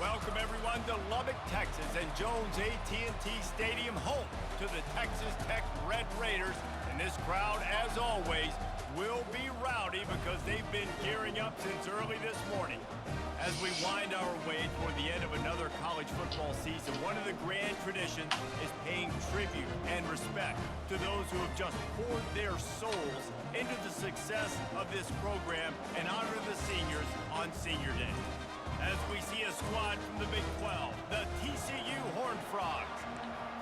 Welcome everyone to Lubbock, Texas, and Jones AT&T Stadium, home to the Texas Tech Red Raiders. And this crowd, as always, will be rowdy because they've been gearing up since early this morning. As we wind our way toward the end of another college football season, one of the grand traditions is paying tribute and respect to those who have just poured their souls into the success of this program and honor the seniors on Senior Day. As we see a squad from the Big 12, the TCU Horned Frogs,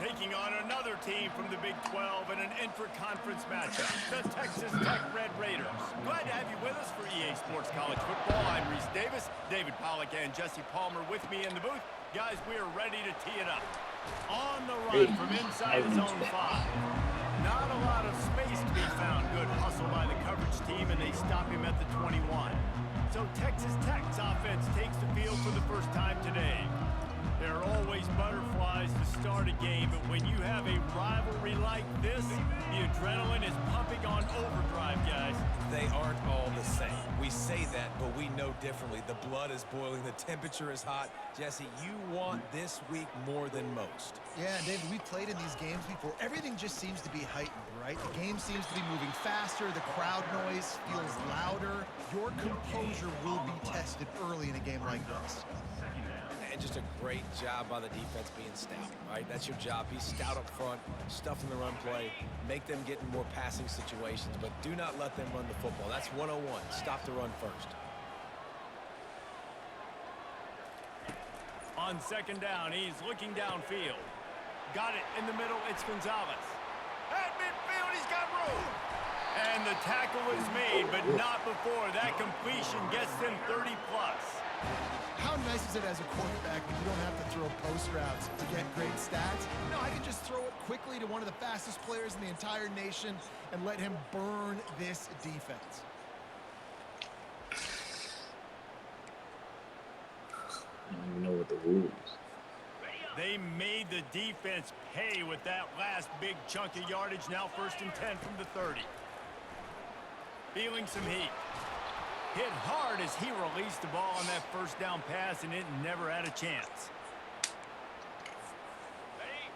taking on another team from the Big 12 in an intra-conference matchup, the Texas Tech Red Raiders. Glad to have you with us for EA Sports College Football. I'm Reese Davis, David Pollack and Jesse Palmer with me in the booth. Guys, we are ready to tee it up. On the run from inside zone 5. Not a lot of space to be found. Good hustle by the coverage team, and they stop him at the 21. So Texas Tech's offense takes the field for the first time today. There are always butterflies to start a game, but when you have a rivalry like this, the adrenaline is pumping on overdrive, guys. They aren't all the same. We say that, but we know differently. The blood is boiling. The temperature is hot. Jesse, you want this week more than most. Yeah, David, we've played in these games before. Everything just seems to be heightened, right? The game seems to be moving faster. The crowd noise feels louder. Your composure will be tested early in a game like this. And just a great job by the defense being stout, right? That's your job. Be stout up front, stuff in the run play, make them get in more passing situations, but do not let them run the football. That's 101. Stop the run first. On second down, he's looking downfield. Got it in the middle, it's Gonzalez. At midfield, he's got room. And the tackle is made, but not before that completion gets them 30+. How nice is it as a quarterback when you don't have to throw post routes to get great stats? No, I can just throw it quickly to one of the fastest players in the entire nation and let him burn this defense. I don't even know what the rules. They made the defense pay with that last big chunk of yardage. Now 1st and 10 from the 30. Feeling some heat. Hit hard as he released the ball on that first down pass, and it never had a chance.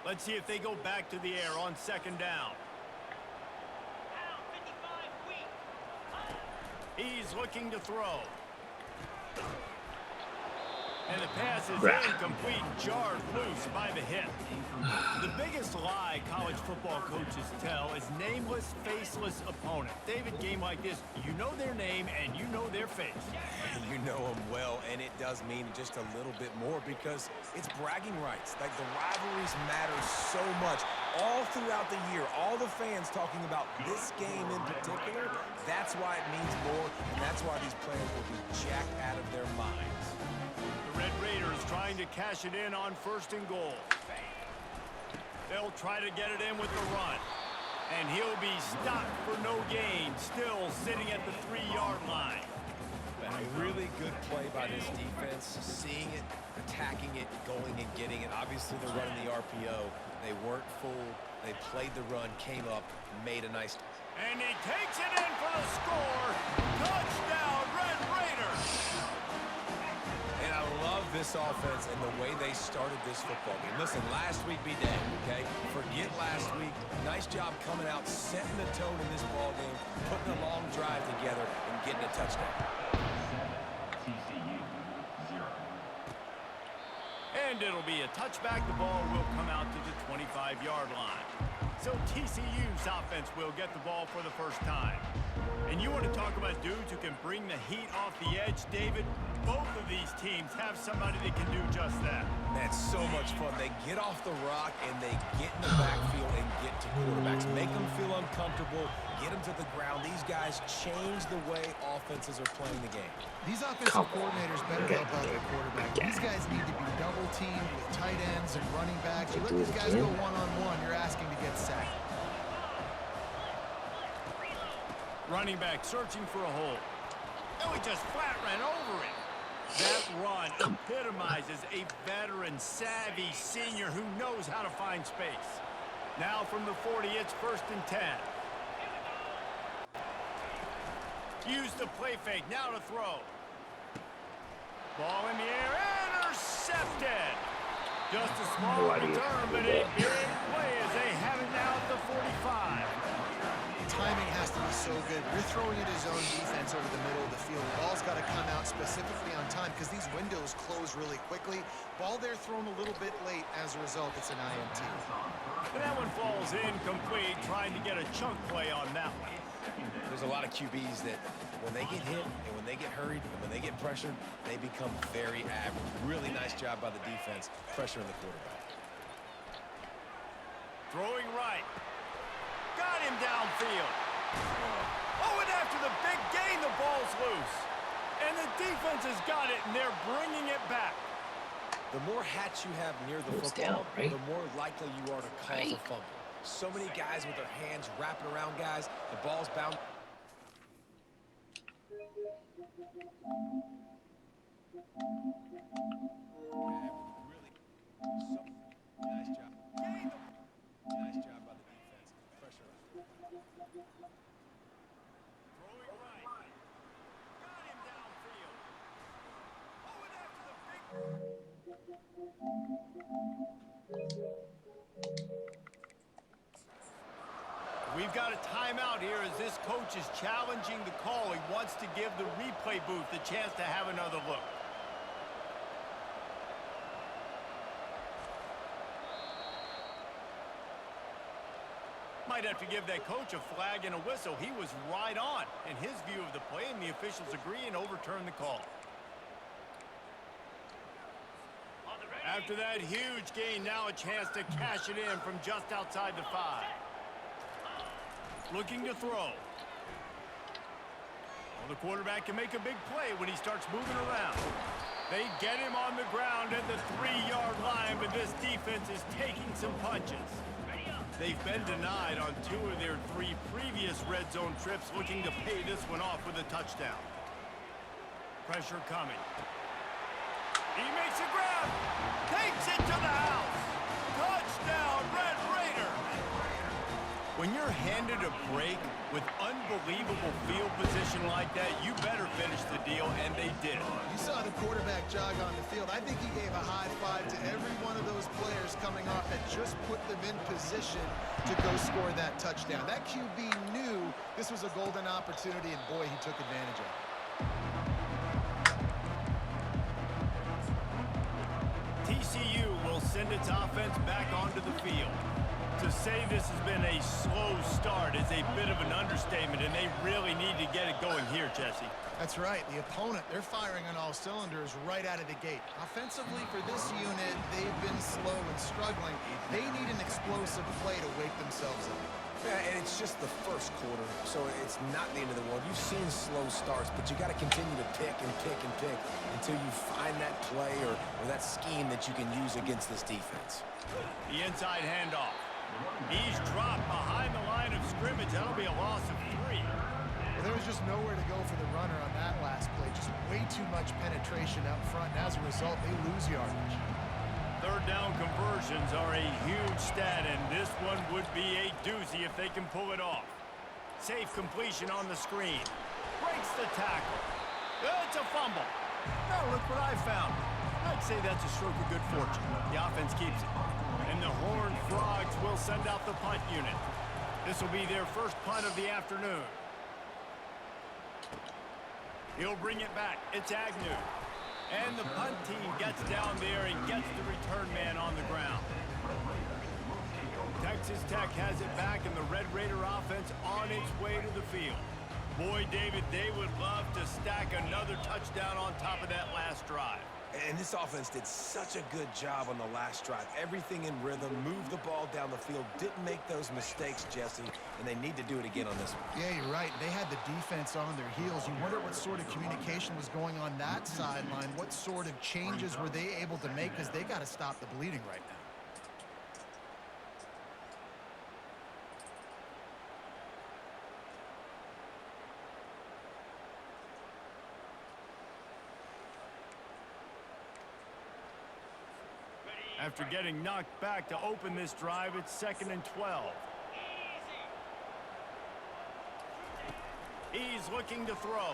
Let's see if they go back to the air on second down. He's looking to throw. And the pass is incomplete, jarred loose by the hit. The biggest lie college football coaches tell is nameless, faceless opponent. David, game like this, you know their name and you know their face. You know them well, and it does mean just a little bit more because it's bragging rights. Like, the rivalries matter so much. All throughout the year, all the fans talking about this game in particular, that's why it means more, and that's why these players will be jacked out of their minds. Red Raiders trying to cash it in on 1st and goal. They'll try to get it in with the run. And he'll be stopped for no gain, still sitting at the 3-yard line. A really good play by this defense, seeing it, attacking it, going and getting it. Obviously, they're running the RPO. They weren't fooled. They played the run, came up, made a nice... And he takes it in for the score. Touchdown, Red Raiders! And I love this offense and the way they started this football game. Listen, last week be damned, okay? Forget last week. Nice job coming out, setting the tone in this ball game, putting a long drive together, and getting a touchdown. TCU 0. And it'll be a touchback. The ball will come out to the 25-yard line. So TCU's offense will get the ball for the first time. And you want to talk about dudes who can bring the heat off the edge, David? Both of these teams have somebody that can do just that. That's so much fun. They get off the rock and they get in the backfield and get to quarterbacks. Make them feel uncomfortable, get them to the ground. These guys change the way offenses are playing the game. These offensive coordinators better help out their quarterback. These guys need to be double-teamed with tight ends and running backs. You let these guys go one-on-one, you're asking to get sacked. Running back searching for a hole. Oh, he just flat ran over it. That run epitomizes a veteran, savvy senior who knows how to find space. Now from the 40, it's 1st and 10. Use the play fake, now to throw. Ball in the air, intercepted! Just a No small idea. return, but a big play as they have it now at the 45. Timing has to be so good. You're throwing at his own defense over the middle of the field. The ball's got to come out specifically on time because these windows close really quickly. Ball there thrown a little bit late. As a result, it's an INT. And that one falls incomplete, trying to get a chunk play on that one. There's a lot of QBs that when they get hit and when they get hurried and when they get pressured, they become very average. Really nice job by the defense, pressuring the quarterback. Throwing right. Got him downfield. Oh, and after the big gain, the ball's loose. And the defense has got it, and they're bringing it back. The more hats you have near the Goes football, down, right? the more likely you are to cause a Right. fumble. So many guys with their hands wrapping around guys, the ball's bound. Nice job. Nice job by the defense. Pressure. Throwing right. Got him downfield. Oh, and after the big... We've got a timeout here as this coach is challenging the call. He wants to give the replay booth the chance to have another look. Might have to give that coach a flag and a whistle. He was right on in his view of the play, and the officials agree and overturn the call. After that huge gain, now a chance to cash it in from just outside the 5. Looking to throw. Well, the quarterback can make a big play when he starts moving around. They get him on the ground at the 3-yard line, but this defense is taking some punches. They've been denied on 2 of their 3 previous red zone trips, looking to pay this one off with a touchdown. Pressure coming. He makes a grab. Takes it to the house. Touchdown, Red Raiders. When you're handed a break with unbelievable field position like that, you better finish the deal, and they did. You saw the quarterback jog on the field. I think he gave a high five to every one of those players coming off that just put them in position to go score that touchdown. That QB knew this was a golden opportunity, and boy, he took advantage of it. TCU will send its offense back onto the field. To say this has been a slow start is a bit of an understatement, and they really need to get it going here, Jesse. That's right. The opponent, they're firing on all cylinders right out of the gate. Offensively, for this unit, they've been slow and struggling. They need an explosive play to wake themselves up. Yeah, and it's just the first quarter, so it's not the end of the world. You've seen slow starts, but you got to continue to pick and pick and pick until you find that play or that scheme that you can use against this defense. The inside handoff. He's dropped behind the line of scrimmage. That'll be a loss of 3. Well, there was just nowhere to go for the runner on that last play. Just way too much penetration up front, and as a result, they lose yardage. Third down conversions are a huge stat, and this one would be a doozy if they can pull it off. Safe completion on the screen. Breaks the tackle. It's a fumble. Now look what I found. I'd say that's a stroke of good fortune. The offense keeps it. And the Horned Frogs will send out the punt unit. This will be their first punt of the afternoon. He'll bring it back. It's Agnew. And the punt team gets down there and gets the return man on the ground. Texas Tech has it back, and the Red Raider offense on its way to the field. Boy, David, they would love to stack another touchdown on top of that last drive. And this offense did such a good job on the last drive. Everything in rhythm, moved the ball down the field, didn't make those mistakes, Jesse, and they need to do it again on this one. Yeah, you're right. They had the defense on their heels. You wonder what sort of communication was going on that sideline. What sort of changes were they able to make, because they got to stop the bleeding right now. After getting knocked back to open this drive, it's 2nd and 12. He's looking to throw.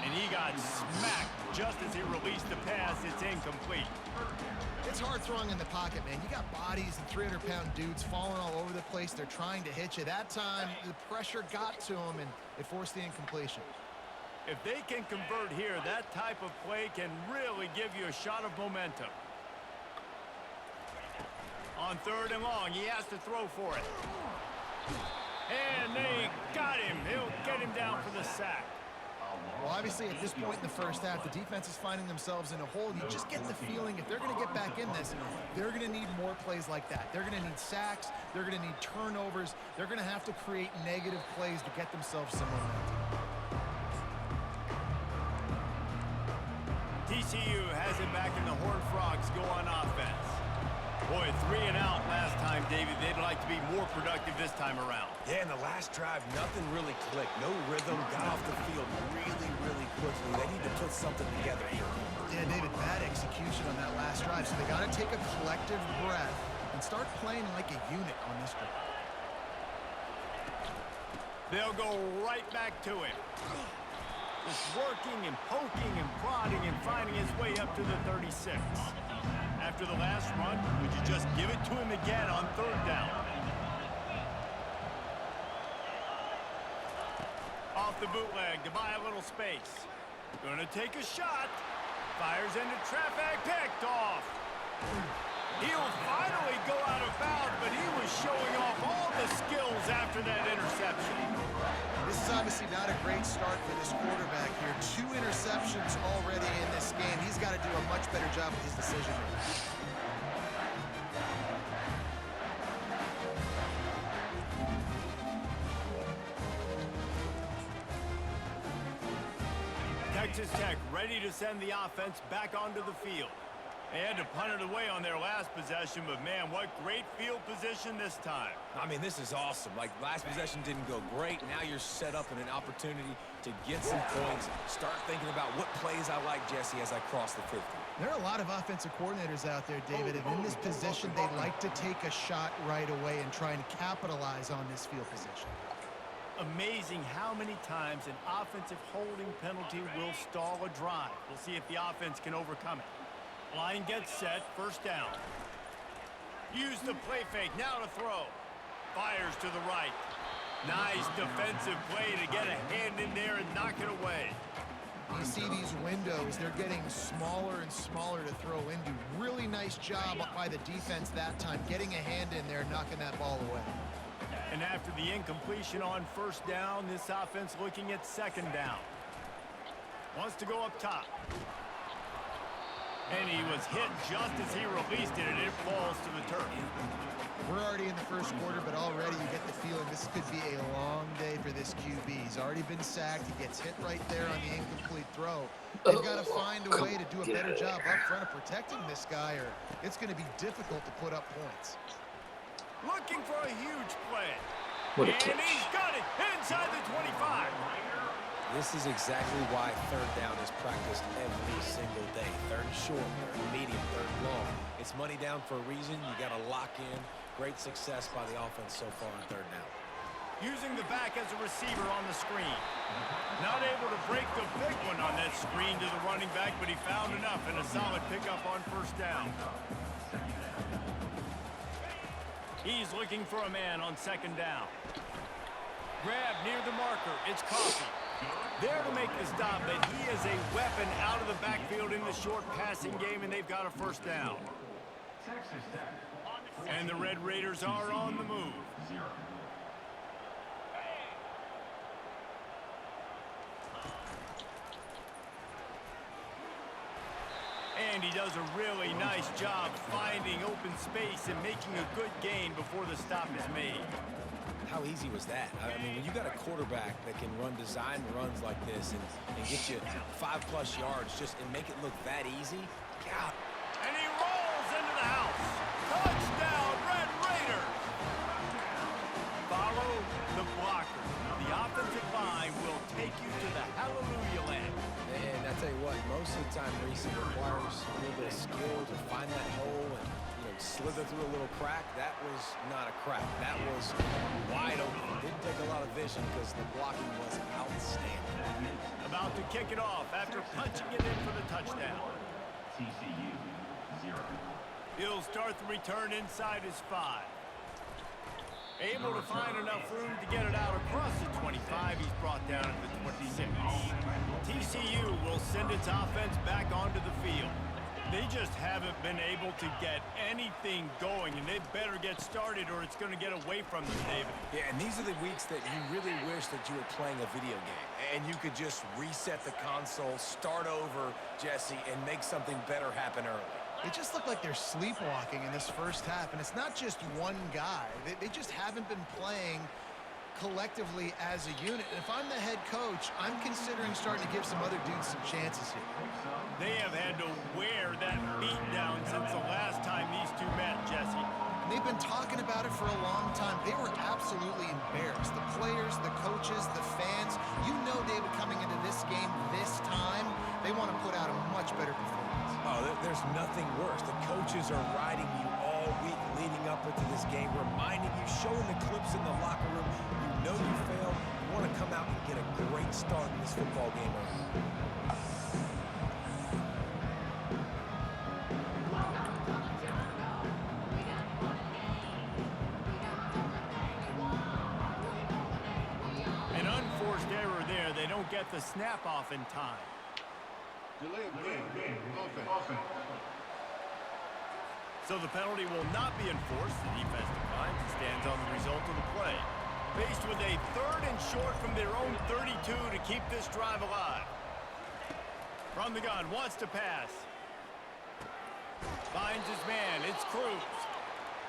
And he got smacked just as he released the pass. It's incomplete. It's hard throwing in the pocket, man. You got bodies and 300-pound dudes falling all over the place. They're trying to hit you. That time, the pressure got to him, and it forced the incompletion. If they can convert here, that type of play can really give you a shot of momentum. On 3rd and long, he has to throw for it. And they got him. He'll get him down for the sack. Well, obviously, at this point in the first half, the defense is finding themselves in a hole. You just get the feeling if they're going to get back in this, they're going to need more plays like that. They're going to need sacks. They're going to need turnovers. They're going to have to create negative plays to get themselves some momentum. TCU has it back in the Horned Frogs go on offense. Boy, 3 and out last time, David. They'd like to be more productive this time around. Yeah, in the last drive, nothing really clicked. No rhythm, got off the field really, really quickly. They need to put something together here. Yeah, David, bad execution on that last drive, so they got to take a collective breath and start playing like a unit on this drive. They'll go right back to him. Just working and poking and prodding and finding his way up to the 36. After the last run, would you just give it to him again on 3rd down? Off the bootleg to buy a little space. Gonna take a shot. Fires into traffic, picked off. He'll finally go out of bounds, but he was showing off all the skills after that interception. This is obviously not a great start for this quarterback here. 2 interceptions already in this game. He's got to do a much better job with his decision making. Texas Tech ready to send the offense back onto the field. They had to punt it away on their last possession, but man, what great field position this time. I mean, this is awesome. Like, last possession didn't go great. Now you're set up in an opportunity to get some points. Start thinking about what plays I like, Jesse, as I cross the 50. There are a lot of offensive coordinators out there, David, and in this position, they like to take a shot right away and try and capitalize on this field position. Amazing how many times an offensive holding penalty will stall a drive. We'll see if the offense can overcome it. Line gets set, 1st down. Use the play fake, now to throw. Fires to the right. Nice defensive play to get a hand in there and knock it away. You see these windows, they're getting smaller and smaller to throw into. Really nice job by the defense that time, getting a hand in there and knocking that ball away. And after the incompletion on 1st down, this offense looking at 2nd down. Wants to go up top. And he was hit just as he released it, and it falls to the turf. We're already in the 1st quarter, but already you get the feeling this could be a long day for this QB. He's already been sacked. He gets hit right there on the incomplete throw. They've got to find a way to do a better job up front of protecting this guy, or it's going to be difficult to put up points. Looking for a huge play. What a and catch. he's got it inside the 25. This is exactly why 3rd down is practiced every single day. 3rd and short, 3rd and medium, 3rd and long. It's money down for a reason. You got to lock in. Great success by the offense so far on 3rd down. Using the back as a receiver on the screen. Not able to break the big one on that screen to the running back, but he found enough and a solid pickup on 1st down. He's looking for a man on 2nd down. Grab near the marker. It's Coffee. There to make the stop, but he is a weapon out of the backfield in the short passing game, and they've got a 1st down. And the Red Raiders are on the move. And he does a really nice job finding open space and making a good gain before the stop is made. How easy was that? I mean, when you got a quarterback that can run design runs like this and get you 5+ yards and make it look that easy, God. And he rolls into the house. Touchdown, Red Raiders. Follow the blocker. The offensive line will take you to the hallelujah land. And I tell you what, most of the time, Reese, it requires a little bit of skill to find that hole and slither through a little crack. That was not a crack. That was wide open. Didn't take a lot of vision because the blocking was outstanding. About to kick it off after punching it in for the touchdown. TCU 0. He'll start the return inside his 5. Able to find enough room to get it out across the 25. He's brought down at the 26. TCU will send its offense back onto the field. They just haven't been able to get anything going, and they better get started or it's going to get away from them, David. Yeah, and these are the weeks that you really wish that you were playing a video game and you could just reset the console, start over, Jesse, and make something better happen early. They just look like they're sleepwalking in this first half, and it's not just one guy. They just haven't been playing collectively as a unit. And if I'm the head coach, I'm considering starting to give some other dudes some chances here. They have had to wear that beat down since the last time these two met, Jesse. And they've been talking about it for a long time. They were absolutely embarrassed. The players, the coaches, the fans. You know, David, coming into this game this time, they want to put out a much better performance. Oh, there's nothing worse. The coaches are riding you all week leading up into this game, reminding you, showing the clips in the locker room. You know you failed. You want to come out and get a great start in this football game early. An unforced error there. They don't get the snap off in time. Delay of game. Offense. So the penalty will not be enforced. The defense declines and stands on the result of the play. Faced with a 3rd and short from their own 32 to keep this drive alive. From the gun, wants to pass. Finds his man, it's Cruz.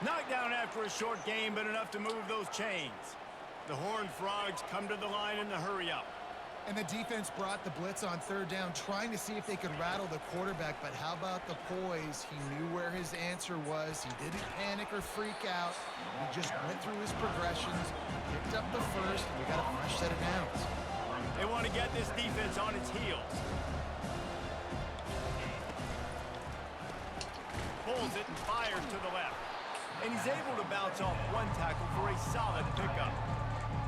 Knocked down after a short game, but enough to move those chains. The Horned Frogs come to the line in the hurry-up. And the defense brought the blitz on 3rd down, trying to see if they could rattle the quarterback. But how about the poise? He knew where his answer was. He didn't panic or freak out. He just went through his progressions, picked up the first, and we got a fresh set of downs. They want to get this defense on its heels. Pulls it and fires to the left. And he's able to bounce off one tackle for a solid pickup.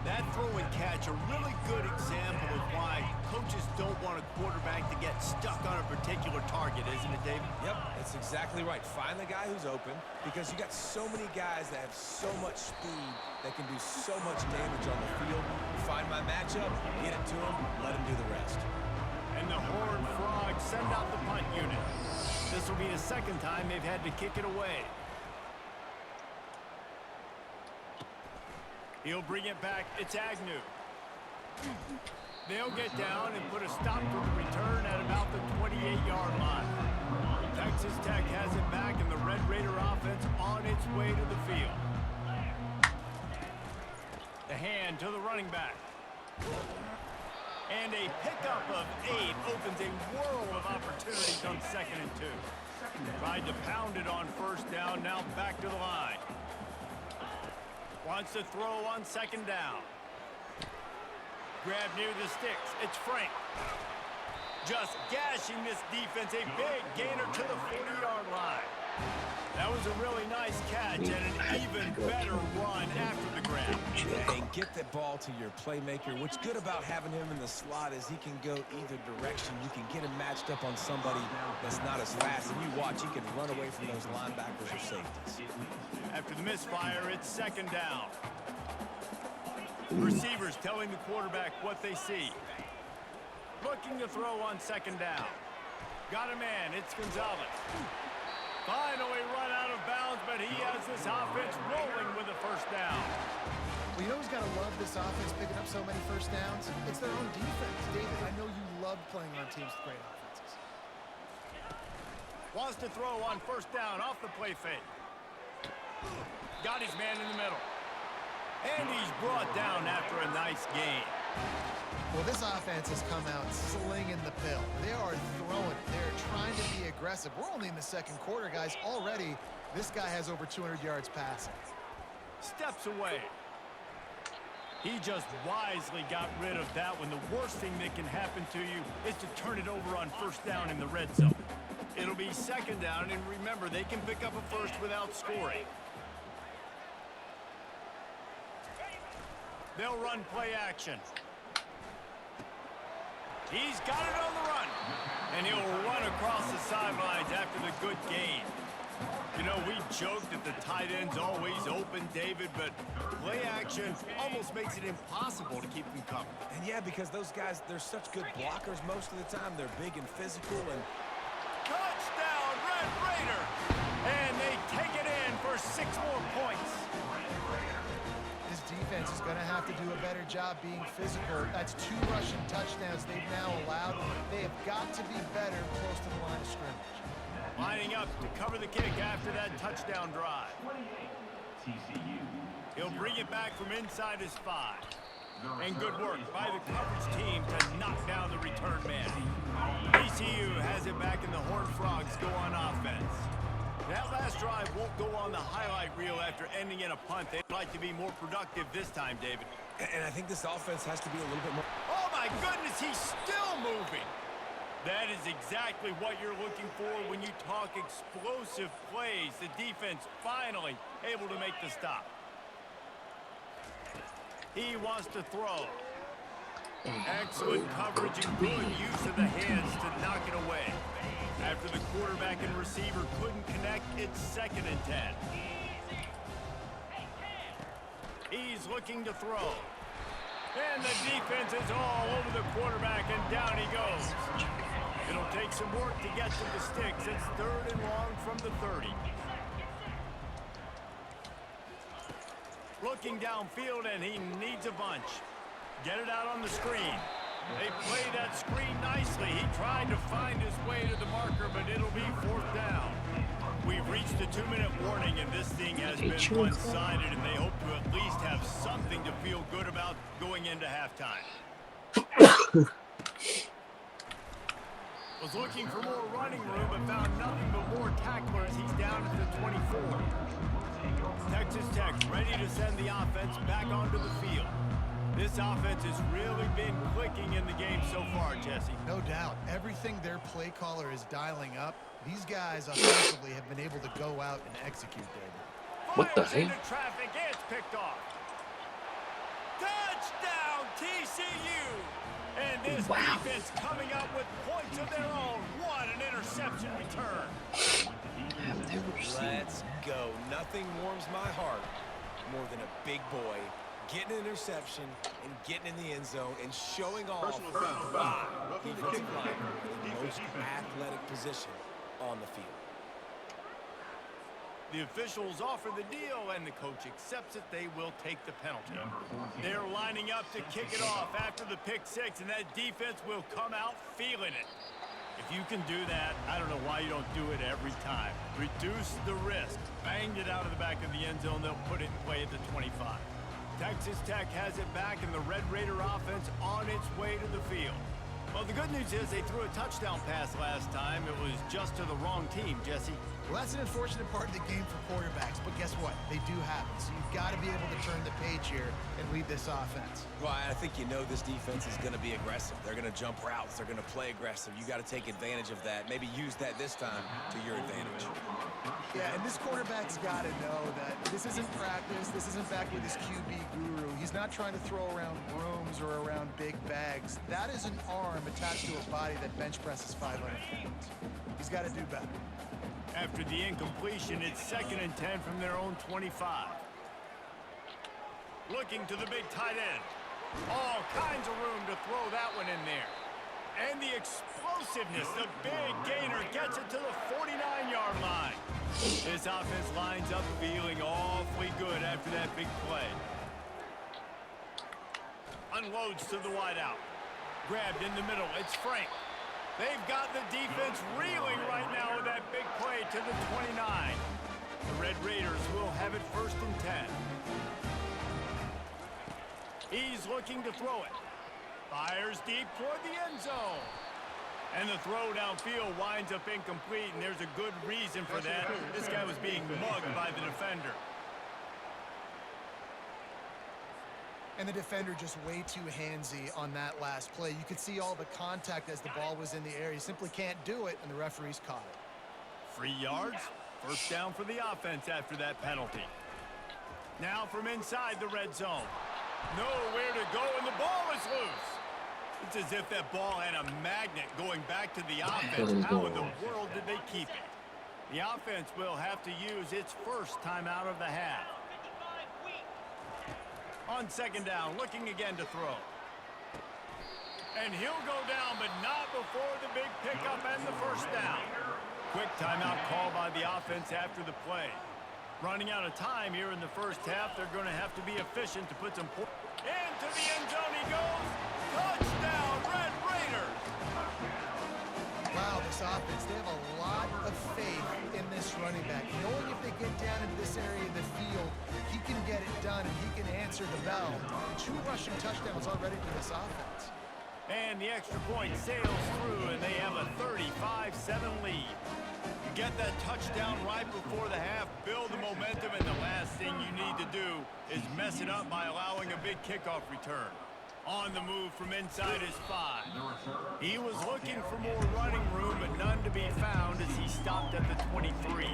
That throw and catch, a really good example of why coaches don't want a quarterback to get stuck on a particular target, isn't it, David? Yep, that's exactly right. Find the guy who's open because you got so many guys that have so much speed that can do so much damage on the field. Find my matchup, get it to him, let him do the rest. And the Horned Frogs send out the punt unit. This will be the 2nd time they've had to kick it away. He'll bring it back. It's Agnew. They'll get down and put a stop to the return at about the 28-yard line. Texas Tech has it back, and the Red Raider offense on its way to the field. The hand to the running back. And a pickup of 8 opens a world of opportunities on 2nd and 2. Tried to pound it on 1st down, now back to the line. Wants to throw on 2nd down. Grab near the sticks. It's Frank. Just gashing this defense. A big gainer to the 40-yard line. That was a really nice catch and an even better run after the grab. And get the ball to your playmaker. What's good about having him in the slot is he can go either direction. You can get him matched up on somebody that's not as fast. And you watch, he can run away from those linebackers or safeties. After the misfire, it's 2nd down. Receivers telling the quarterback what they see. Looking to throw on 2nd down. Got a man, it's Gonzalez. Finally run out of bounds, but he has this offense rolling with a 1st down. Well, you know who's got to love this offense picking up so many 1st downs? It's their own defense. David, I know you love playing on teams with great offenses. Wants to throw on 1st down off the play fake. Got his man in the middle. And he's brought down after a nice gain. Well, this offense has come out slinging the pill. They are throwing it. They're trying to be aggressive. We're only in the 2nd quarter, guys. Already, this guy has over 200 yards passing. Steps away. He just wisely got rid of that one. The worst thing that can happen to you is to turn it over on 1st down in the red zone. It'll be second down, and remember, they can pick up a first without scoring. They'll run play action. He's got it on the run, and he'll run across the sidelines after the good gain. You know, we joke that the tight end's always open, David, but play action almost makes it impossible to keep them covered. And yeah, because those guys, they're such good blockers most of the time. They're big and physical. And touchdown, Red Raider! And they take it in for 6 more points. This defense is going to have to do a better job being physical. That's 2 rushing touchdowns they've now allowed. They have got to be better close to the line of scrimmage. Lining up to cover the kick after that touchdown drive. TCU. He'll bring it back from inside his 5. And good work by the coverage team to knock down the return man. TCU has it back, and the Horned Frogs go on offense. That last drive won't go on the highlight reel after ending in a punt. They'd like to be more productive this time, David. And I think this offense has to be a little bit more. Oh, my goodness, he's still moving. That is exactly what you're looking for when you talk explosive plays. The defense finally able to make the stop. He wants to throw. Excellent coverage and good use of the hands to knock it away. After the quarterback and receiver couldn't connect, it's 2nd and 10. He's looking to throw. And the defense is all over the quarterback, and down he goes. It'll take some work to get to the sticks. It's 3rd and long from the 30. Looking downfield, and he needs a bunch. Get it out on the screen. They play that screen nicely. He tried to find his way to the marker, but it'll be 4th down. We've reached the 2-minute warning, and this thing has been one-sided, and they hope to at least have something to feel good about going into halftime. Was looking for more running room, but found nothing but more tacklers. He's down at the 24. Texas Tech ready to send the offense back onto the field. This offense has really been clicking in the game so far, Jesse. No doubt. Everything their play caller is dialing up, these guys offensively have been able to go out and execute, David. What the Fires heck? into traffic, it's picked off. Touchdown, TCU! And this defense coming up with points of their own. What an interception return. I've never seen Let's go. Nothing warms my heart more than a big boy getting an interception and getting in the end zone and showing off Personal foul. why Roughing the defensive kicker. lineman in the most athletic position on the field. The officials offer the deal, and the coach accepts it. They will take the penalty. They're lining up to kick it off after the pick 6, and that defense will come out feeling it. If you can do that, I don't know why you don't do it every time. Reduce the risk. Banged it out of the back of the end zone. They'll put it in play at the 25. Texas Tech has it back, and the Red Raider offense on its way to the field. Well, the good news is they threw a touchdown pass last time. It was just to the wrong team, Jesse. Well, that's an unfortunate part of the game for quarterbacks, but guess what? They do happen, so you've got to be able to turn the page here and lead this offense. Well, I think you know this defense is going to be aggressive. They're going to jump routes. They're going to play aggressive. You got to take advantage of that. Maybe use that this time to your advantage. Yeah, and this quarterback's got to know that this isn't practice. This isn't back with his QB guru. He's not trying to throw around brooms or around big bags. That is an arm attached to a body that bench presses 500 pounds. He's got to do better. After the incompletion, it's 2nd and 10 from their own 25. Looking to the big tight end. All kinds of room to throw that one in there. And the explosiveness, the big gainer gets it to the 49-yard line. This offense lines up feeling awfully good after that big play. Unloads to the wideout. Grabbed in the middle, it's Frank. They've got the defense reeling right now with that big play to the 29. The Red Raiders will have it 1st and 10. He's looking to throw it. Fires deep toward the end zone. And the throw downfield winds up incomplete, and there's a good reason for that. This guy was being mugged by the defender. And the defender just way too handsy on that last play. You could see all the contact as the ball was in the air. He simply can't do it, and the referee's caught it. 3 yards. First down for the offense after that penalty. Now from inside the red zone. Nowhere to go, and the ball is loose. It's as if that ball had a magnet going back to the offense. How in the world did they keep it? The offense will have to use its first timeout of the half. On second down, looking again to throw. And he'll go down, but not before the big pickup and the first down. Quick timeout call by the offense after the play. Running out of time here in the first half, they're going to have to be efficient to put some points. Into the end zone he goes. Touchdown, Red Raiders. Wow, this offense, they have a lot of faith in this running back. Knowing if they get down into this area of the field, he can get it done and he can answer the bell. 2 rushing touchdowns already for this offense. And the extra point sails through, and they have a 35-7 lead. You get that touchdown right before the half, build the momentum, and the last thing you need to do is mess it up by allowing a big kickoff return. On the move from inside his 5. He was looking for more running room, but none to be found as he stopped at the 23.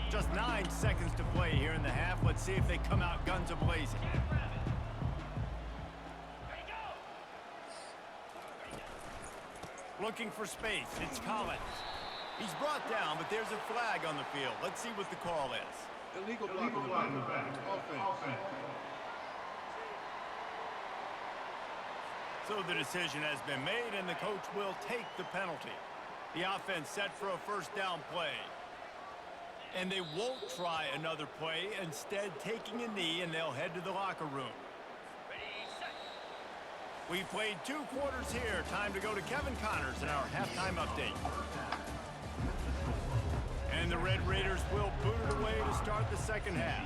Just 9 seconds to play here in the half. Let's see if they come out guns a-blazing. Looking for space. It's Collins. He's brought down, but there's a flag on the field. Let's see what the call is. Illegal block on the back. Offense. So the decision has been made, and the coach will take the penalty. The offense set for a first down play. And they won't try another play, instead taking a knee, and they'll head to the locker room. We've played 2 quarters here. Time to go to Kevin Connors in our halftime update. And the Red Raiders will boot it away to start the second half.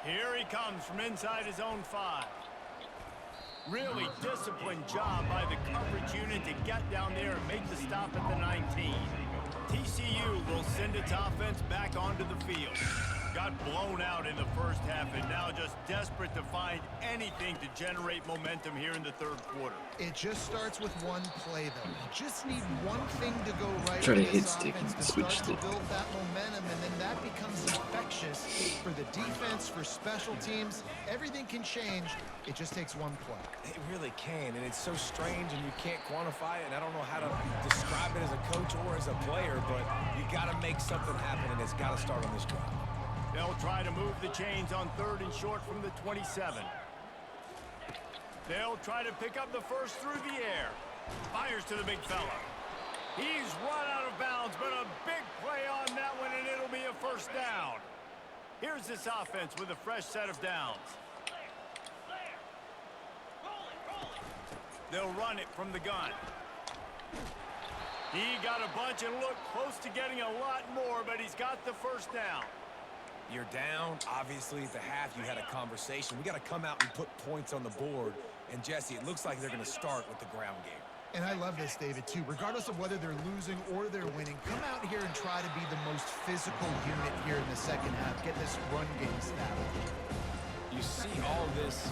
Here he comes from inside his own 5. Really disciplined job by the coverage unit to get down there and make the stop at the 19. TCU will send its offense back onto the field. Got blown out in the first half and now just desperate to find anything to generate momentum here in the third quarter. It just starts with one play, though. You just need one thing to go right Try to for hit this stick offense and to switch start to stick. build that momentum, and then that becomes infectious for the defense, for special teams. Everything can change. It just takes one play. It really can, and it's so strange, and you can't quantify it, and I don't know how to describe it as a coach or as a player, but you got to make something happen, and it's got to start on this drive. They'll try to move the chains on 3rd and short from the 27. They'll try to pick up the first through the air. Fires to the big fella. He's run out of bounds, but a big play on that one, and it'll be a first down. Here's this offense with a fresh set of downs. They'll run it from the gun. He got a bunch and looked close to getting a lot more, but he's got the first down. You're down. Obviously, at the half, you had a conversation. We got to come out and put points on the board. And, Jesse, it looks like they're going to start with the ground game. And I love this, David, too. Regardless of whether they're losing or they're winning, come out here and try to be the most physical unit here in the second half. Get this run game established. You see all this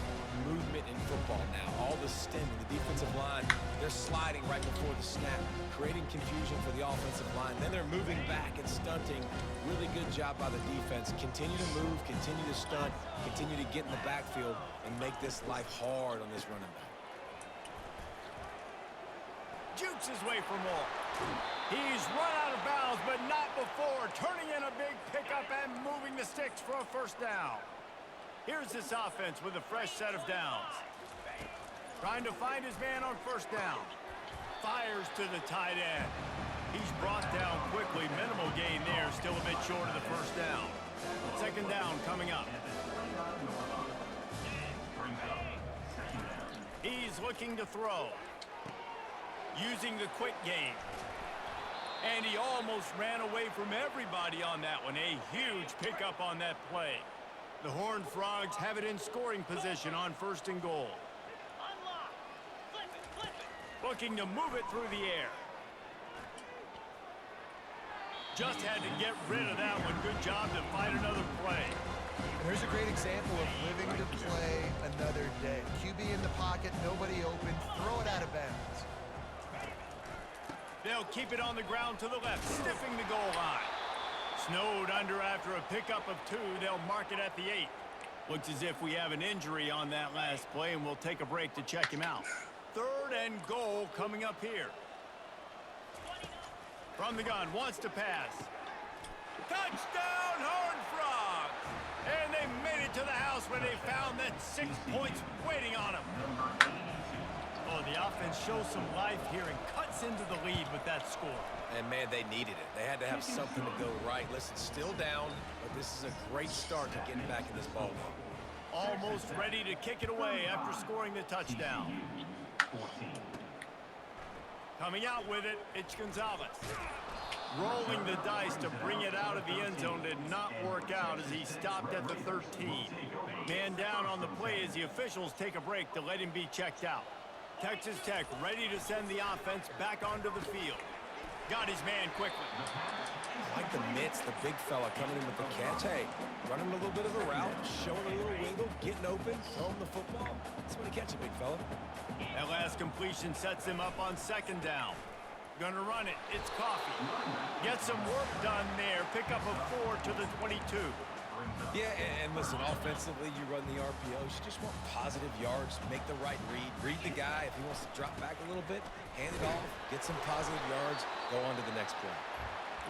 movement in football now, all the stemming, the defensive line, they're sliding right before the snap, creating confusion for the offensive line. Then they're moving back and stunting. Really good job by the defense. Continue to move, continue to stunt, continue to get in the backfield and make this life hard on this running back. Jukes his way for more. He's run out of bounds, but not before. Turning in a big pickup and moving the sticks for a first down. Here's this offense with a fresh set of downs. Trying to find his man on first down. Fires to the tight end. He's brought down quickly. Minimal gain there. Still a bit short of the first down. Second down coming up. He's looking to throw. Using the quick game. And he almost ran away from everybody on that one. A huge pickup on that play. The Horned Frogs have it in scoring position on 1st and goal. Looking to move it through the air. Just had to get rid of that one. Good job to fight another play. And there's a great example of living to play another day. QB in the pocket, nobody open, They'll keep it on the ground to the left, stiffing the goal line. Snowed under after a pickup of 2. They'll mark it at the 8. Looks as if we have an injury on that last play, and we'll take a break to check him out. 3rd and goal coming up here. From the gun, wants to pass. Touchdown, Horned Frogs! And they made it to the house where they found that 6 points waiting on them. Oh, the offense shows some life here and cuts into the lead with that score. And, man, they needed it. They had to have something to go right. Listen, still down, but this is a great start to getting back in this ballgame. Almost ready to kick it away after scoring the touchdown. TCU 14. Coming out with it, it's Gonzalez. Rolling the dice to bring it out of the end zone did not work out as he stopped at the 13. Man down on the play as the officials take a break to let him be checked out. Texas Tech ready to send the offense back onto the field. Got his man quickly. I like the mitts, the big fella coming in with the catch. Hey, running a little bit of a route, showing a little wiggle, getting open, throwing the football. That's when he catch it, big fella. That last completion sets him up on 2nd down. Gonna run it. It's Coffee. Get some work done there. Pick up a 4 to the 22. Yeah, and listen, offensively, you run the RPOs. You just want positive yards, make the right read. Read the guy. If he wants to drop back a little bit, hand it off, get some positive yards, go on to the next play.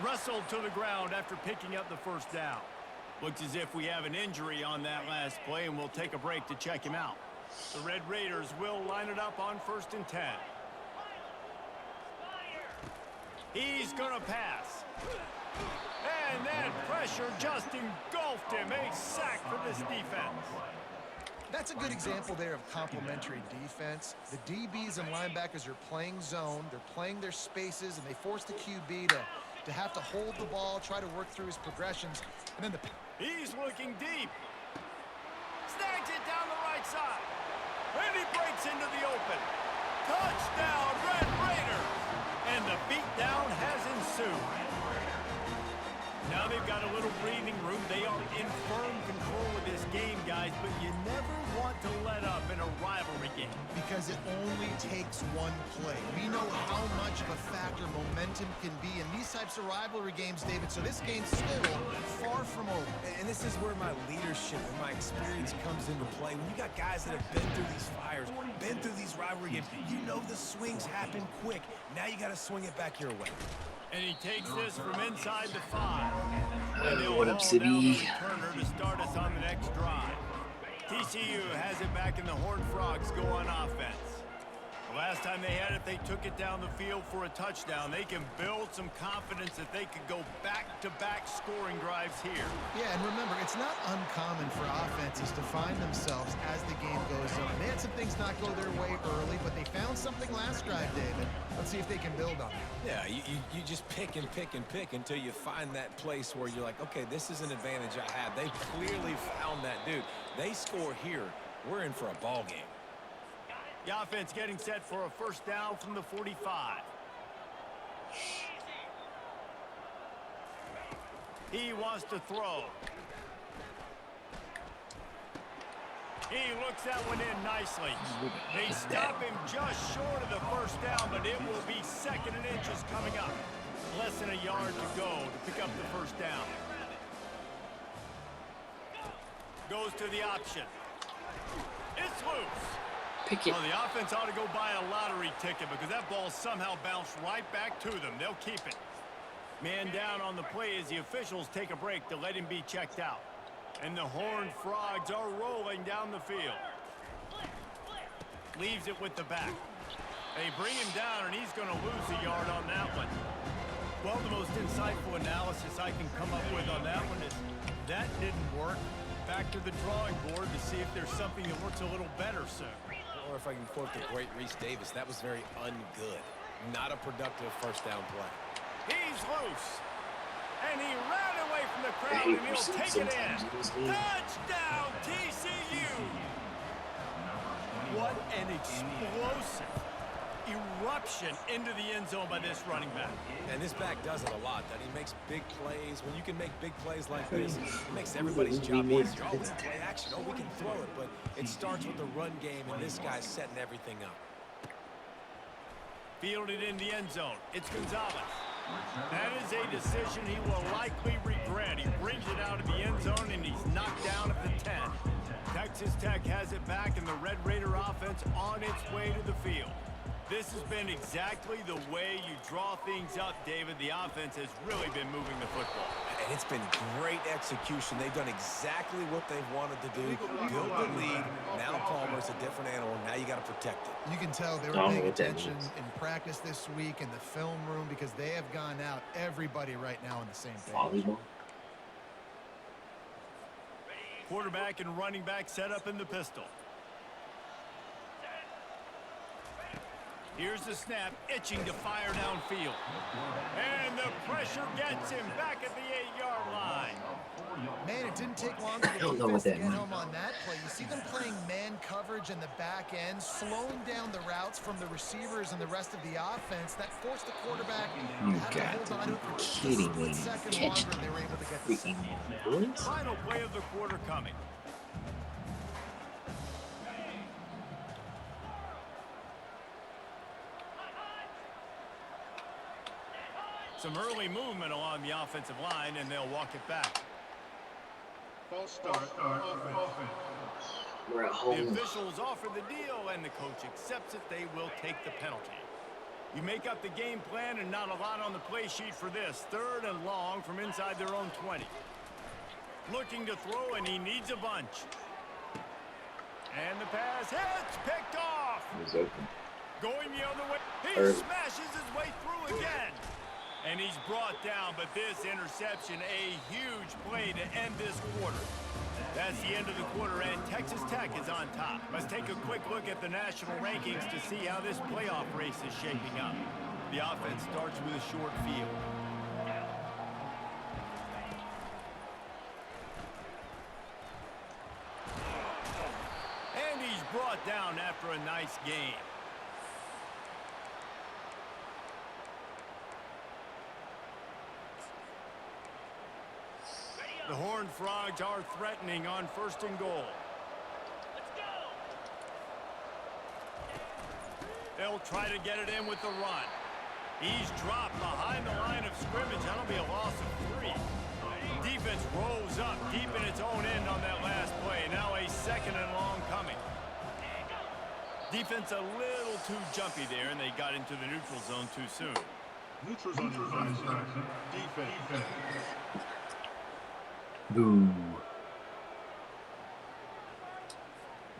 Wrestled to the ground after picking up the 1st down. Looks as if we have an injury on that last play, and we'll take a break to check him out. The Red Raiders will line it up on 1st and 10. He's gonna pass. And that pressure just engulfed him. A sack for this defense. That's a good example there of complementary defense. The DBs and linebackers are playing zone. They're playing their spaces, and they force the QB to have to hold the ball, try to work through his progressions. And then He's looking deep. Snags it down the right side. And he breaks into the open. Touchdown, Red Raiders! And the beatdown has ensued. Now they've got a little breathing room. They are in firm control of this game, guys, but you never want to let up in a rivalry game. because it only takes one play. We know how much of a factor momentum can be in these types of rivalry games, David, so this game's still far from over. And this is where my leadership and my experience comes into play. When you got guys that have been through these fires, been through these rivalry games, you know the swings happen quick. Now you got to swing it back your way. And he takes this from inside the 5. And What up, City? Turner to start us on the next drive. TCU has it back in the Horned Frogs go on offense. The last time they had it, they took it down the field for a touchdown. They can build some confidence that they could go back-to-back scoring drives here. Yeah, and remember, it's not uncommon for offenses to find themselves as the game goes on. They had some things not go their way early, but they found something last drive, David. Let's see if they can build on it. Yeah, you just pick and pick and pick until you find that place where you're like, okay, this is an advantage I have. They clearly found that, dude. They score here, we're in for a ball game. The offense getting set for a first down from the 45. He wants to throw. He looks that one in nicely. They stop him just short of the first down, but it will be 2nd and inches coming up. Less than a yard to go to pick up the first down. Goes to the option. It's loose. Pick it. Well, the offense ought to go buy a lottery ticket because that ball somehow bounced right back to them. They'll keep it. Man down on the play as the officials take a break to let him be checked out. And the Horned Frogs are rolling down the field. Leaves it with the back. They bring him down, and he's going to lose a yard on that one. Well, the most insightful analysis I can come up with on that one is that didn't work. Back to the drawing board to see if there's something that works a little better soon. Or if I can quote the great Reese Davis, that was very ungood. Not a productive first down play. He's loose. And he ran away from the crowd, and he'll take it in. Touchdown, TCU! What an explosive eruption into the end zone by this running back. And this back does it a lot. That he makes big plays. When you can make big plays like this, it makes everybody's job easier. Oh, we can play action. Oh, we can throw it. But it starts with the run game, and this guy's setting everything up. Fielded in the end zone. It's Gonzalez. That is a decision he will likely regret. He brings it out of the end zone, and he's knocked down at the 10. Texas Tech has it back, and the Red Raider offense on its way to the field. This has been exactly the way you draw things up, David. The offense has really been moving the football. And it's been great execution. They've done exactly what they've wanted to do. Build the lead. Now Palmer's a different animal. Now you got to protect it. You can tell they were paying attention in practice this week in the film room because they have gone out, everybody right now on the same page. Volleyball. Quarterback and running back set up in the pistol. Here's the snap, itching to fire downfield. And the pressure gets him back at the 8-yard line. Man, it didn't take long for the defense to get home on that play. You see them playing man coverage in the back end, slowing down the routes from the receivers and the rest of the offense. That forced the quarterback to have to hold on to it for just a split second longer, and they were able to get the sack. Final play of the quarter coming. Some early movement along the offensive line, and they'll walk it back. False start. Offense. We're at The home. officials offer the deal, and the coach accepts it. They will take the penalty. You make up the game plan, and not a lot on the play sheet for this. 3rd and long from inside their own 20. Looking to throw, and he needs a bunch. And the pass hits, picked off. It was open. Going the other way. He smashes his way through again. And he's brought down, but this interception, a huge play to end this quarter. That's the end of the quarter, and Texas Tech is on top. Let's take a quick look at the national rankings to see how this playoff race is shaping up. The offense starts with a short field. And he's brought down after a nice game. The Horned Frogs are threatening on 1st and goal. They'll try to get it in with the run. He's dropped behind the line of scrimmage. That'll be a loss of 3. Defense rolls up deep in its own end on that last play. Now a 2nd and long coming. Defense a little too jumpy there, and they got into the neutral zone too soon. Neutral zone defense. Boo.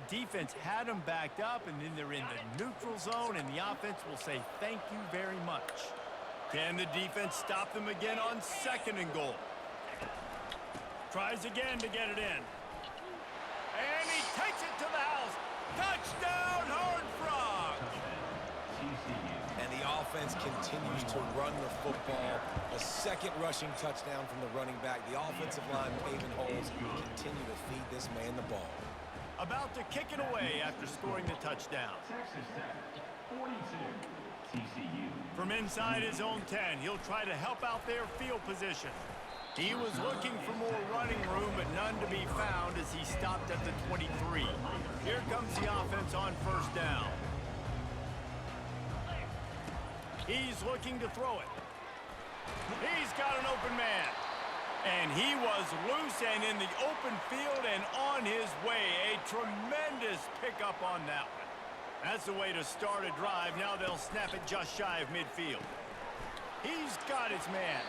Defense had them backed up, and then they're in the neutral zone, and the offense will say thank you very much. Can the defense stop them again on 2nd and goal? Tries again to get it in. And he takes it to the house. Touchdown, Horned Frogs! And the offense continues to run the football. A 2nd rushing touchdown from the running back. The offensive line paving holes. Continue to feed this man the ball. About to kick it away after scoring the touchdown. Texas Tech, 42. TCU. From inside his own 10, he'll try to help out their field position. He was looking for more running room, but none to be found as he stopped at the 23. Here comes the offense on 1st down. He's looking to throw it. He's got an open man. And he was loose and in the open field and on his way. A tremendous pickup on that one. That's the way to start a drive. Now they'll snap it just shy of midfield. He's got his man.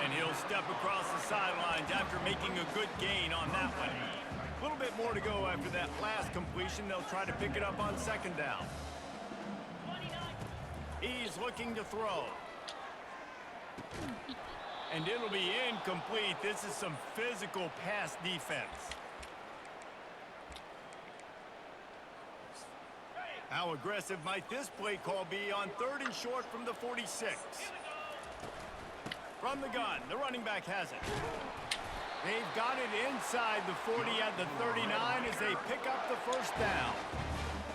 And he'll step across the sidelines after making a good gain on that one. A little bit more to go after that last completion. They'll try to pick it up on 2nd down. He's looking to throw. And it'll be incomplete. This is some physical pass defense. How aggressive might this play call be on 3rd and short from the 46? From the gun, the running back has it. They've got it inside the 40 at the 39 as they pick up the 1st down.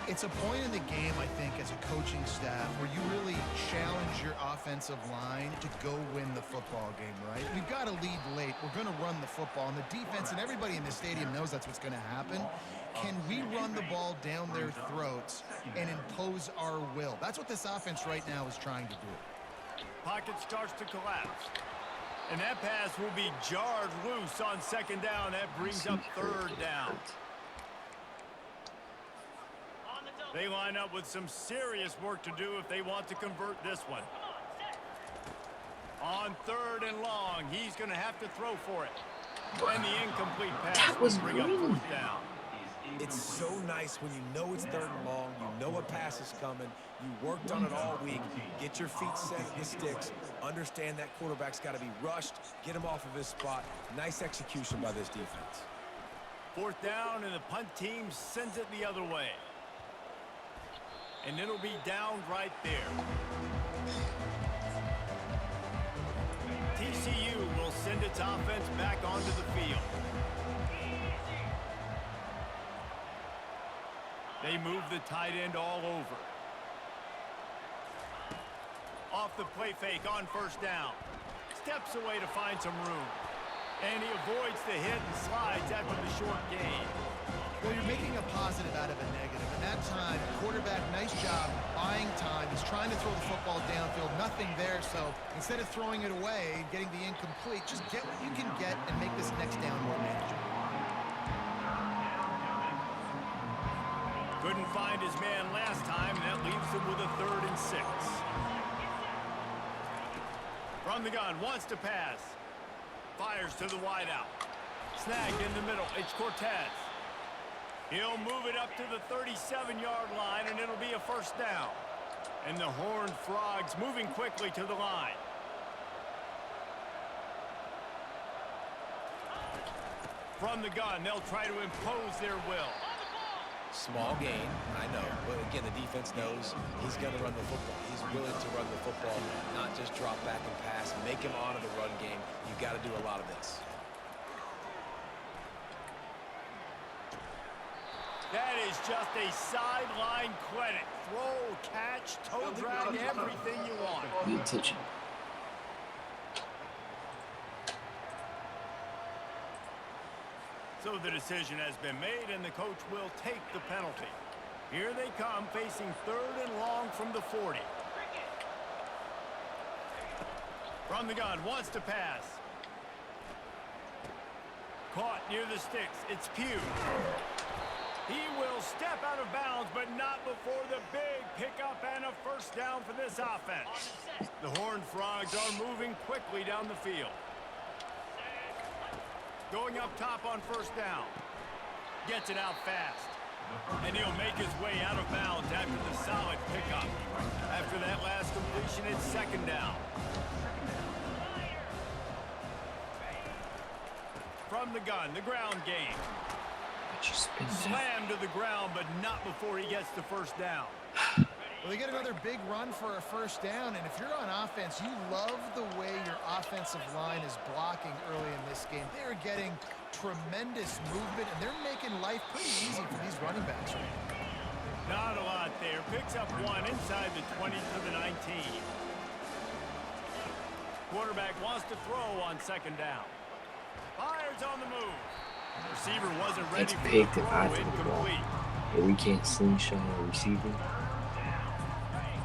It's a point in the game, I think, as a coaching staff where you really challenge your offensive line to go win the football game, right? We've got to lead late. We're going to run the football, and the defense and everybody in the stadium knows that's what's going to happen. Can we run the ball down their throats and impose our will? That's what this offense right now is trying to do. Pocket starts to collapse. And that pass will be jarred loose on second down. That brings up third down. They line up with some serious work to do if they want to convert this one. On third and long, he's going to have to throw for it. And the incomplete pass will bring up fourth down. It's so nice when you know it's third and long, you know a pass is coming, you worked on it all week, get your feet set at the sticks, understand that quarterback's got to be rushed, get him off of his spot. Nice execution by this defense. Fourth down, and the punt team sends it the other way. And it'll be down right there. TCU will send its offense back onto the field. They move the tight end all over. Off the play fake on first down. Steps away to find some room. And he avoids the hit and slides after the short gain. Well, you're making a positive out of a negative. And that time, quarterback, nice job buying time. He's trying to throw the football downfield. Nothing there. So instead of throwing it away and getting the incomplete, just get what you can get and make this next down more manageable. Couldn't find his man last time, and that leaves him with a 3rd and 6. From the gun, wants to pass. Fires to the wideout. Snagged in the middle. It's Cortez. He'll move it up to the 37-yard line, and it'll be a first down. And the Horned Frogs moving quickly to the line. From the gun, they'll try to impose their will. Small gain, I know, but again, the defense knows he's going to run the football. He's willing to run the football, not just drop back and pass, make him honor the run game. You've got to do a lot of this. That is just a sideline credit. Throw, catch, toe drag, everything you want. Good touch. So the decision has been made, and the coach will take the penalty. Here they come, facing 3rd and long from the 40. From the gun, wants to pass. Caught near the sticks. It's Pugh. He will step out of bounds, but not before the big pickup and a first down for this offense. The Horned Frogs are moving quickly down the field. Going up top on first down. Gets it out fast. And he'll make his way out of bounds after the solid pickup. After that last completion, it's 2nd down. From the gun, the ground game. Slammed to the ground, but not before he gets the first down. Well, they get another big run for a first down, and if you're on offense, you love the way your offensive line is blocking early in this game. They're getting tremendous movement, and they're making life pretty easy for these running backs right now. Not a lot there. Picks up one inside the 20 to the 19. Quarterback wants to throw on 2nd down. Fires on the move. Receiver wasn't ready for the throw. Incomplete. But we can't slingshot a receiver.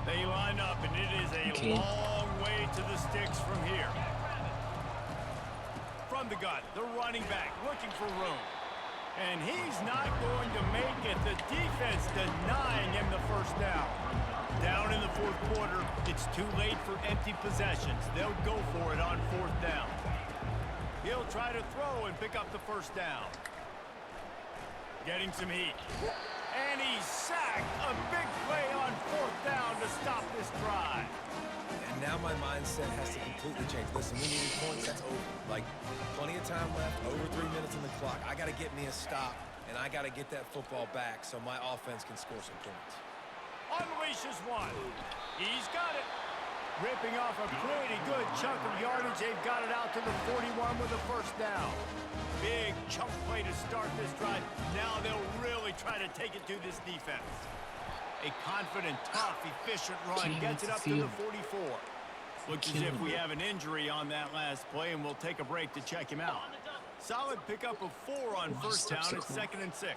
They line up, and it is a long way to the sticks from here. From the gun, the running back looking for room. And he's not going to make it. The defense denying him the first down. Down in the 4th quarter, it's too late for empty possessions. They'll go for it on 4th down. He'll try to throw and pick up the first down. Getting some heat. And he's sacked. A big play on 4th down to stop this drive. And now my mindset has to completely change. Listen, we need points. That's over. Like, plenty of time left, over 3 minutes on the clock. I got to get me a stop, and I got to get that football back so my offense can score some points. Unleashes one. He's got it. Ripping off a pretty good chunk of yardage. They've got it out to the 41 with a first down. Big chunk play to start this drive. Now they'll really try to take it to this defense. A confident, tough, efficient run gets it up to the 44. Looks as if we have an injury on that last play, and we'll take a break to check him out. Solid pickup of 4 on first down. It's 2nd and 6.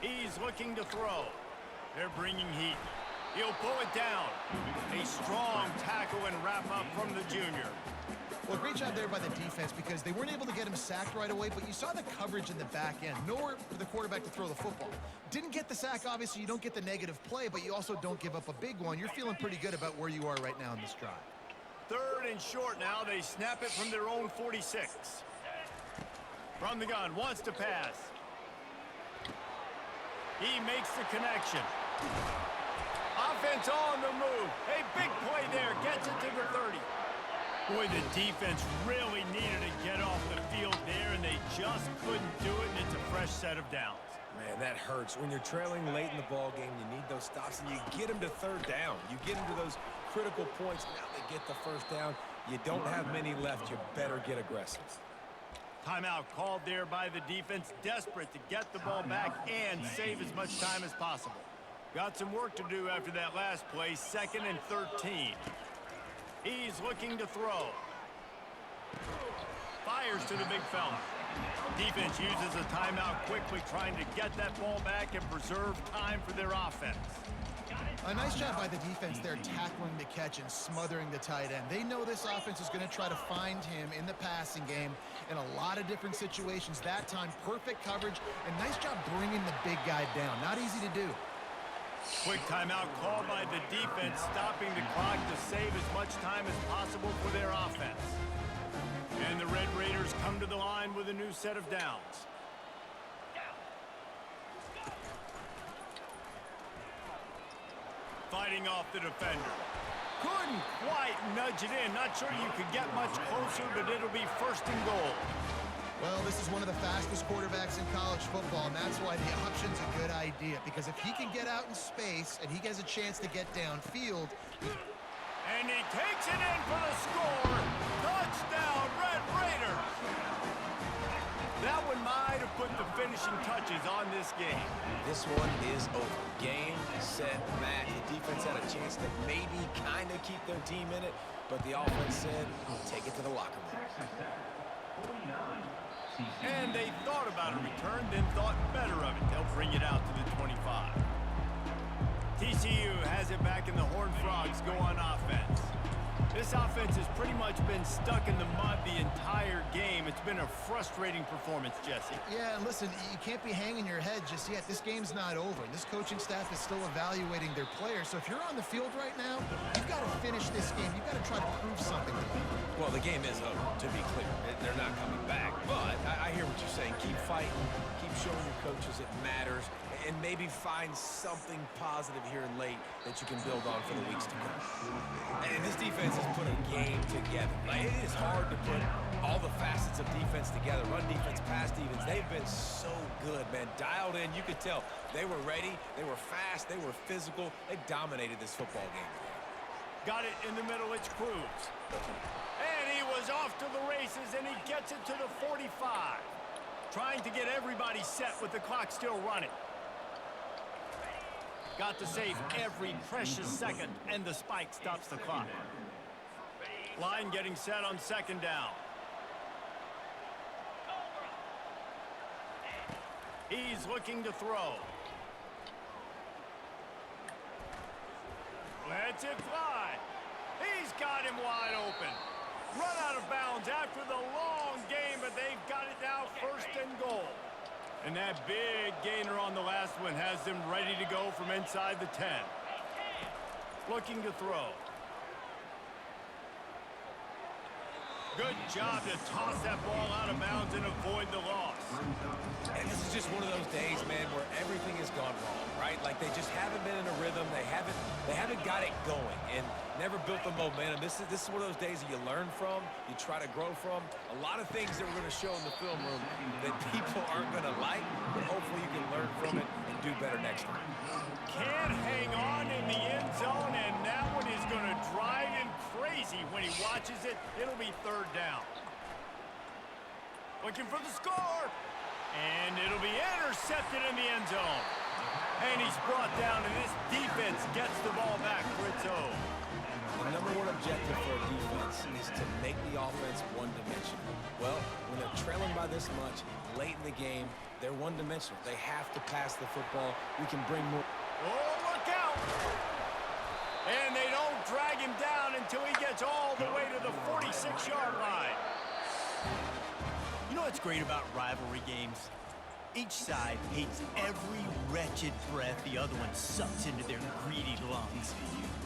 He's looking to throw. They're bringing heat. He'll pull it down. A strong tackle and wrap up from the junior. Well, great job there by the defense because they weren't able to get him sacked right away, but you saw the coverage in the back end. Nowhere for the quarterback to throw the football. Didn't get the sack, obviously. You don't get the negative play, but you also don't give up a big one. You're feeling pretty good about where you are right now in this drive. 3rd and short now. They snap it from their own 46. From the gun, wants to pass. He makes the connection. Offense on the move. A big play there. Gets it to the 30. Boy, the defense really needed to get off the field there, and they just couldn't do it, and it's a fresh set of downs. Man, that hurts. When you're trailing late in the ball game, you need those stops, and you get them to 3rd down. You get them to those critical points. Now they get the 1st down. You don't have many left. You better get aggressive. Timeout called there by the defense, desperate to get the ball back and save as much time as possible. Got some work to do after that last play, 2nd and 13. He's looking to throw. Fires to the big fella. Defense uses a timeout quickly, trying to get that ball back and preserve time for their offense. A nice job by the defense there tackling the catch and smothering the tight end. They know this offense is going to try to find him in the passing game in a lot of different situations. That time, perfect coverage, and nice job bringing the big guy down. Not easy to do. Quick timeout called by the defense, stopping the clock to save as much time as possible for their offense. And the Red Raiders come to the line with a new set of downs. Fighting off the defender. Couldn't quite nudge it in. Not sure you could get much closer, but it'll be 1st and goal. Well, this is one of the fastest quarterbacks in college football, and that's why the option's a good idea. Because if he can get out in space and he gets a chance to get downfield. And he takes it in for the score. Touchdown, Red Raiders. That one might have put the finishing touches on this game. This one is over. Game, set, match. The defense had a chance to maybe kind of keep their team in it, but the offense said, take it to the locker room. And they thought about a return, then thought better of it. They'll bring it out to the 25. TCU has it back, and the Horned Frogs go on offense. This offense has pretty much been stuck in the mud the entire game. It's been a frustrating performance, Jesse. Yeah, and listen, you can't be hanging your head just yet. This game's not over. This coaching staff is still evaluating their players. So if you're on the field right now, you've got to finish this game. You've got to try to prove something to them. Well, the game is over, to be clear. They're not coming back. But I hear what you're saying. Keep fighting. Keep showing your coaches it matters. And maybe find something positive here late that you can build on for the weeks to come. And this defense has put a game together. Like, it is hard to put all the facets of defense together. Run defense, pass defense. They've been so good, man. Dialed in. You could tell they were ready. They were fast. They were physical. They dominated this football game. Got it in the middle. It's Cruz. And he was off to the races, and he gets it to the 45. Trying to get everybody set with the clock still running. Got to save every precious second, and the spike stops the clock. Line getting set on 2nd down. He's looking to throw. Lets it fly. He's got him wide open. Run out of bounds after the long game, but they've got it now 1st and goal. And that big gainer on the last one has them ready to go from inside the 10. Looking to throw. Good job to toss that ball out of bounds and avoid the loss. And this is just one of those days, man, where everything has gone wrong, right? Like they just haven't been in a rhythm. They haven't got it going and never built the momentum. This is one of those days that you learn from, you try to grow from. A lot of things that we're going to show in the film room that people aren't going to like, but hopefully you can learn from it and do better next time. Can't hang on in the end zone, and that one is going to drive him crazy when he watches it. It'll be 3rd down. Looking for the score. And it'll be intercepted in the end zone. And he's brought down, and this defense gets the ball back for its own. The #1 objective for a defense is to make the offense one-dimensional. Well, when they're trailing by this much, late in the game, they're one-dimensional. They have to pass the football. We can bring more. Oh, look out! And they don't drag him down until he gets all the way to the 46-yard line. You know what's great about rivalry games? Each side hates every wretched breath the other one sucks into their greedy lungs.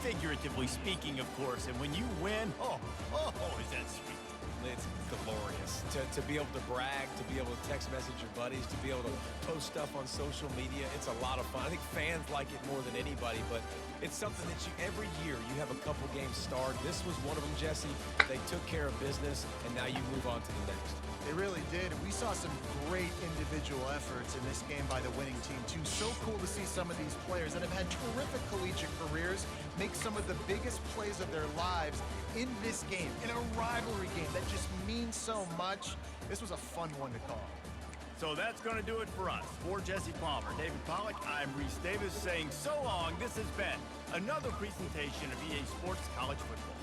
Figuratively speaking, of course, and when you win, oh, is that sweet. It's glorious to be able to brag, to be able to text message your buddies, to be able to post stuff on social media. It's a lot of fun. I think fans like it more than anybody, but it's something that every year you have a couple games starred. This was one of them, Jesse. They took care of business, and now you move on to the next. They really did. We saw some great individual efforts in this game by the winning team, too. So cool to see some of these players that have had terrific collegiate careers make some of the biggest plays of their lives in this game, in a rivalry game that just means so much. This was a fun one to call. So that's going to do it for us. For Jesse Palmer, David Pollack, I'm Reese Davis saying so long. This has been another presentation of EA Sports College Football.